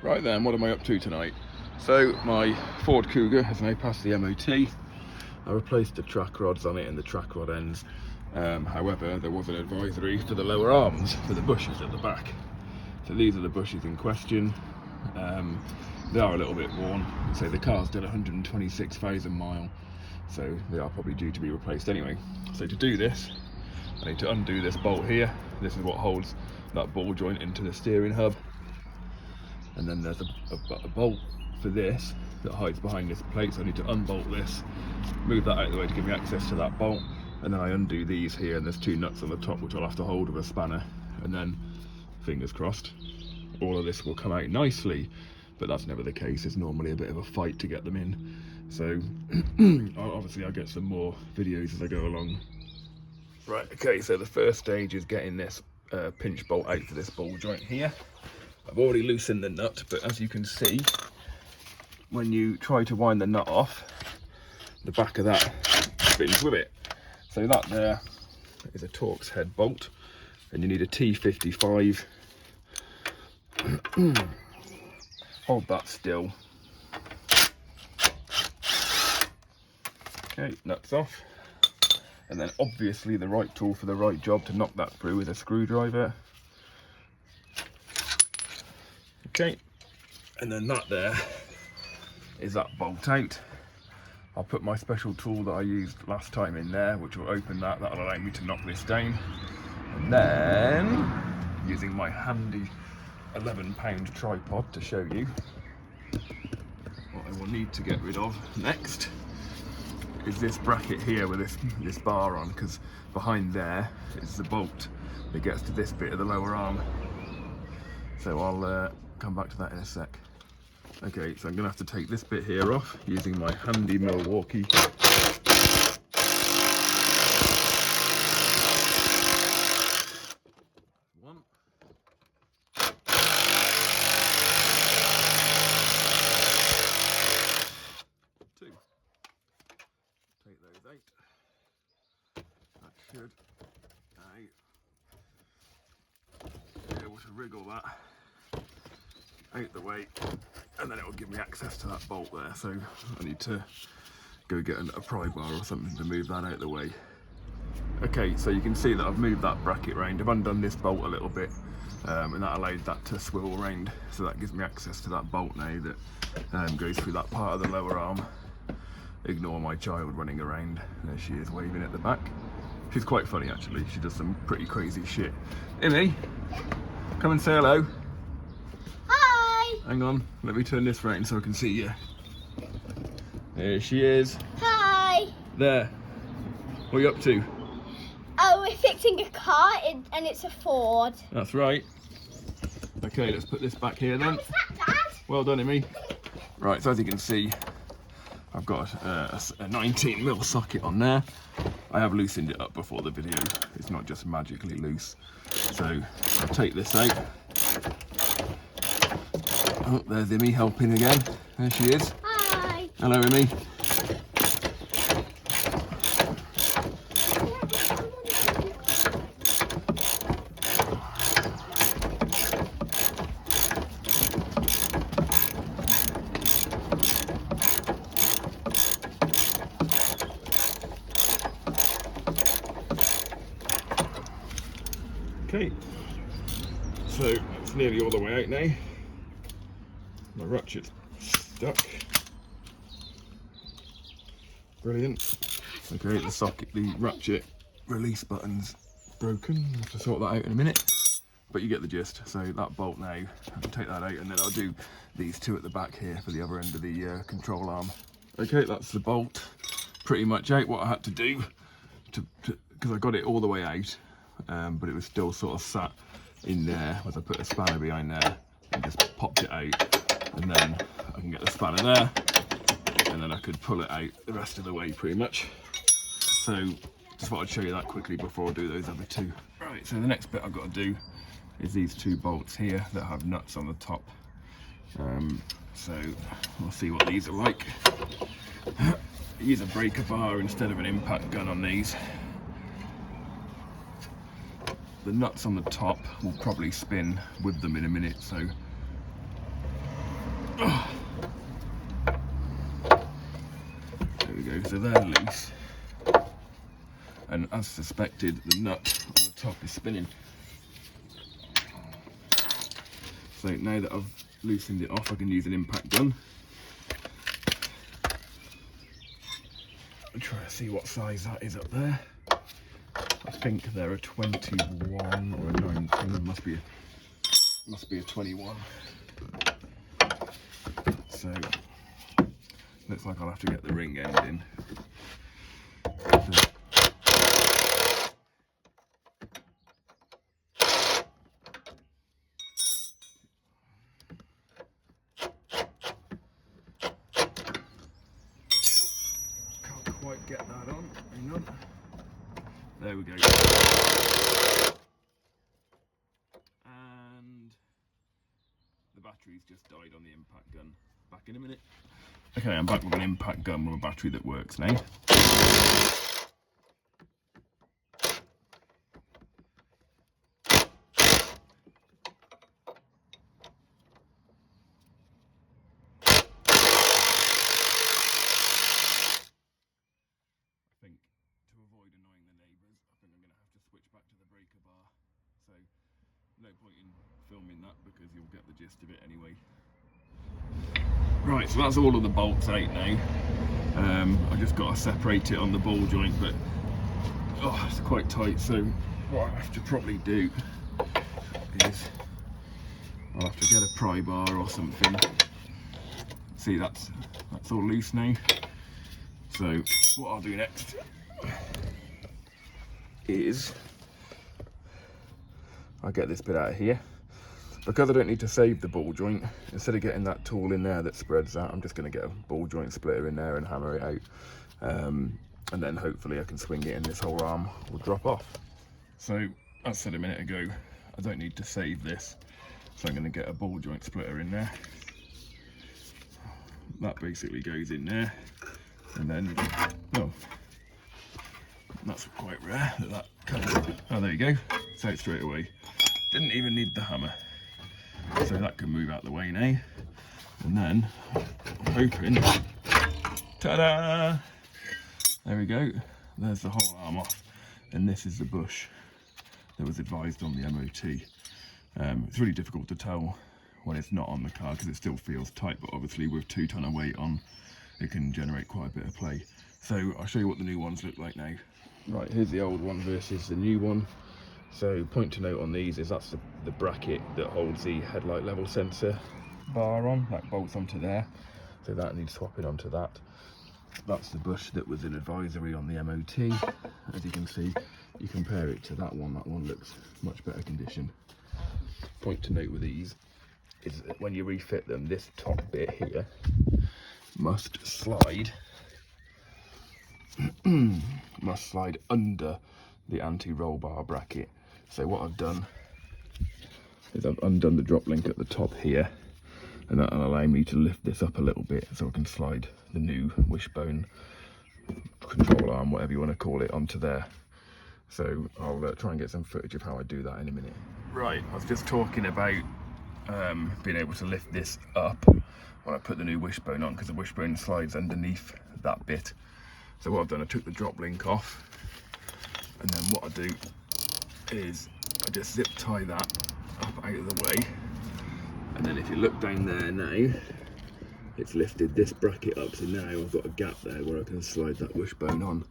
Right then, what am I up to tonight? So my Ford Kuga has now passed the MOT. I replaced the track rods on it and the track rod ends. However, there was an advisory for the lower arms, for the bushes at the back. So these are the bushes in question. They are a little bit worn. So the car's done 126,000 miles. So they are probably due to be replaced anyway. So to do this, I need to undo this bolt here. This is what holds that ball joint into the steering hub. And then there's a bolt for this that hides behind this plate, so I need to unbolt this, move that out of the way to give me access to that bolt, and then I undo these here, and there's two nuts on the top which I'll have to hold with a spanner, and then, fingers crossed, all of this will come out nicely, but that's never the case. It's normally a bit of a fight to get them in, so obviously I'll get some more videos as I go along. Right, okay, so the first stage is getting this pinch bolt out for this ball joint here. I've already loosened the nut, but as you can see, when you try to wind the nut off, the back of that spins with it. So that there is a Torx head bolt, and you need a T55. Hold that still. Okay, nuts off. And then obviously the right tool for the right job to knock that through is a screwdriver. Okay, and then that there is that bolt out. I'll put my special tool that I used last time in there, which will open that. That'll allow me to knock this down. And then, using my handy 11-pound tripod to show you, what I will need to get rid of next is this bracket here with this bar on, because behind there is the bolt that gets to this bit of the lower arm. So I'll come back to that in a sec. Okay, so I'm gonna have to take this bit here off using my handy Milwaukee. One. Two. Take those out. That should be able to wriggle that out the way, and then it will give me access to that bolt there. So I need to go get a pry bar or something to move that out the way. Okay, so you can see that I've moved that bracket round. I've undone this bolt a little bit, and that allowed that to swivel round. So that gives me access to that bolt now that goes through that part of the lower arm. Ignore my child running around. There she is waving at the back. She's quite funny actually. She does some pretty crazy shit. Immy, come and say hello. Hang on, let me turn this round so I can see you. There she is. Hi. There. What are you up to? Oh, we're fixing a car and it's a Ford. That's right. Okay, let's put this back here then. What's that, Dad? Well done, Immy. Right, so as you can see, I've got a 19mm socket on there. I have loosened it up before the video. It's not just magically loose. So I'll take this out. Oh, there's Immy helping again. There she is. Hi. Hello, Immy. Okay, so it's nearly all the way out now. My ratchet's stuck. Brilliant. Okay, the ratchet release button's broken. I'll have to sort that out in a minute. But you get the gist. So that bolt now, I can take that out, and then I'll do these two at the back here for the other end of the control arm. Okay, that's the bolt pretty much out. What I had to do, because I got it all the way out, but it was still sort of sat in there, was I put a spanner behind there and just popped it out, and then I can get the spanner there, and then I could pull it out the rest of the way pretty much. So just thought I'd show you that quickly before I do those other two. Right, so the next bit I've got to do is these two bolts here that have nuts on the top. So we'll see what these are like. Use a breaker bar instead of an impact gun on these. The nuts on the top will probably spin with them in a minute, so There we go, so they're loose. And as suspected, the nut on the top is spinning. So now that I've loosened it off, I can use an impact gun. I'll try to see what size that is up there. I think they're a 21 or a 19. Must be a 21. So looks like I'll have to get the ring end in. Can't quite get that on. Hang on. There we go. And the battery's just died on the impact gun. Back in a minute. Okay, I'm back with an impact gun with a battery that works now. I think to avoid annoying the neighbours, I think I'm going to have to switch back to the breaker bar. So no point in filming that because you'll get the gist of it anyway. Right, so that's all of the bolts out now. I just got to separate it on the ball joint, but it's quite tight. So what I have to probably do is I'll have to get a pry bar or something. See, that's all loose now. So what I'll do next is I'll get this bit out of here. Because I don't need to save the ball joint, instead of getting that tool in there that spreads that, I'm just going to get a ball joint splitter in there and hammer it out. And then hopefully I can swing it and this whole arm will drop off. So, as I said a minute ago, I don't need to save this. So I'm going to get a ball joint splitter in there. That basically goes in there. And then, that's quite rare that comes. Oh, there you go. It's out straight away. Didn't even need the hammer. So that can move out the way now. And then, I'm hoping, ta-da! There we go. There's the whole arm off. And this is the bush that was advised on the MOT. It's really difficult to tell when it's not on the car because it still feels tight, but obviously with 2 ton of weight on, it can generate quite a bit of play. So I'll show you what the new ones look like now. Right, here's the old one versus the new one. So point to note on these is that's the bracket that holds the headlight level sensor bar on, that bolts onto there. So that needs swapping onto that. That's the bush that was in advisory on the MOT. As you can see, you compare it to that one looks much better condition. Point to note with these is that when you refit them, this top bit here must slide under the anti-roll bar bracket. So what I've done is I've undone the drop link at the top here, and that'll allow me to lift this up a little bit so I can slide the new wishbone control arm, whatever you want to call it, onto there. So I'll try and get some footage of how I do that in a minute. Right, I was just talking about being able to lift this up when I put the new wishbone on, because the wishbone slides underneath that bit. So what I've done, I took the drop link off, and then what I do is I just zip tie that up out of the way, and then if you look down there now, it's lifted this bracket up, so now I've got a gap there where I can slide that wishbone on.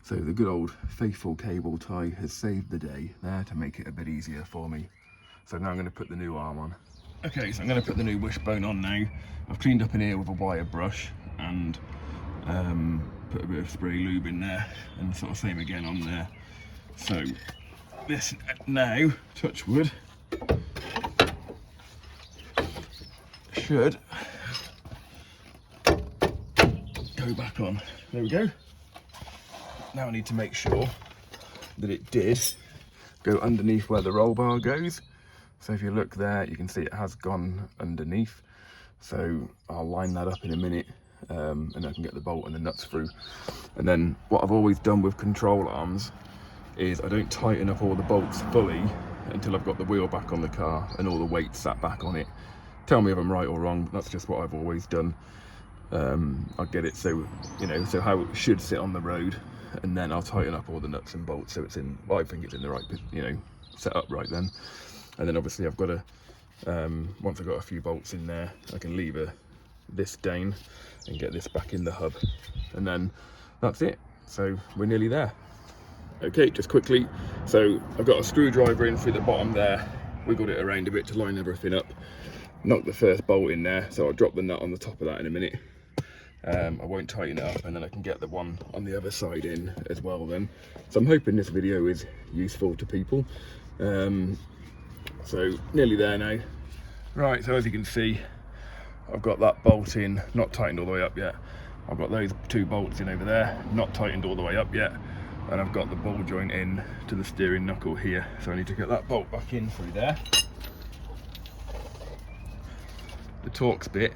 So the good old faithful cable tie has saved the day there to make it a bit easier for me. So now I'm going to put the new arm on. Okay, so I'm going to put the new wishbone on now. I've cleaned up in here with a wire brush and put a bit of spray lube in there, and sort of same again on there. So this now, touch wood, should go back on. There we go. Now I need to make sure that it did go underneath where the roll bar goes. So if you look there, you can see it has gone underneath. So I'll line that up in a minute, and I can get the bolt and the nuts through. And then what I've always done with control arms is I don't tighten up all the bolts fully until I've got the wheel back on the car and all the weight sat back on it. tell me if I'm right or wrong. That's just what I've always done. I'll get it so, you know, so how it should sit on the road, and then I'll tighten up all the nuts and bolts so it's in, well, I think it's in the right, you know, set up right then. And then obviously I've got to, once I've got a few bolts in there, I can lever this down and get this back in the hub, and then that's it. So we're nearly there. Okay, just quickly, so I've got a screwdriver in through the bottom there, wiggled it around a bit to line everything up, knocked the first bolt in there, so I'll drop the nut on the top of that in a minute. I won't tighten it up, and then I can get the one on the other side in as well then. So I'm hoping this video is useful to people. So nearly there now. Right, so as you can see, I've got that bolt in, not tightened all the way up yet. I've got those 2 bolts in over there, not tightened all the way up yet. And I've got the ball joint in to the steering knuckle here. So I need to get that bolt back in through there. The Torx bit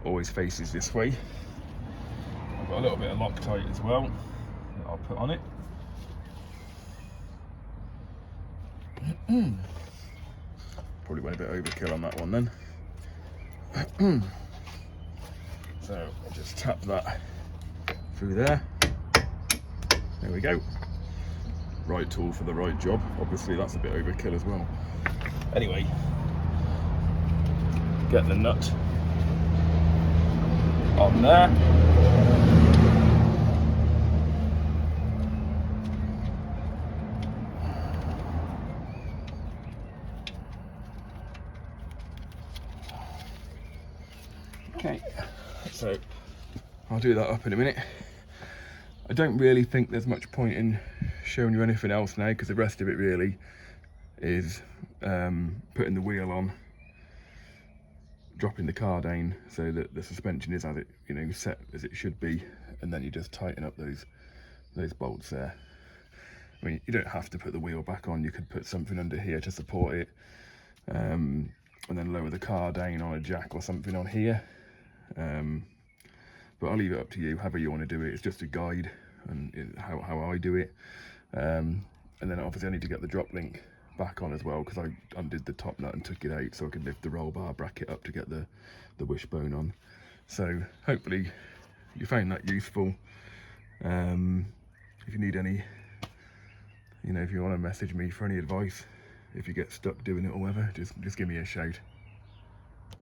always faces this way. I've got a little bit of Loctite as well that I'll put on it. Probably went a bit overkill on that one then. So I'll just tap that through there. There we go. Right tool for the right job. Obviously that's a bit overkill as well. Anyway, get the nut on there. Okay, so I'll do that up in a minute. I don't really think there's much point in showing you anything else now, because the rest of it really is putting the wheel on, dropping the car down so that the suspension is as it, you know, set as it should be, and then you just tighten up those bolts there. I mean, you don't have to put the wheel back on. You could put something under here to support it, and then lower the car down on a jack or something on here. But I'll leave it up to you, however you want to do it. It's just a guide and how I do it. And then obviously I need to get the drop link back on as well, because I undid the top nut and took it out so I could lift the roll bar bracket up to get the wishbone on. So hopefully you found that useful. If you need any, you know, if you want to message me for any advice, if you get stuck doing it or whatever, just give me a shout.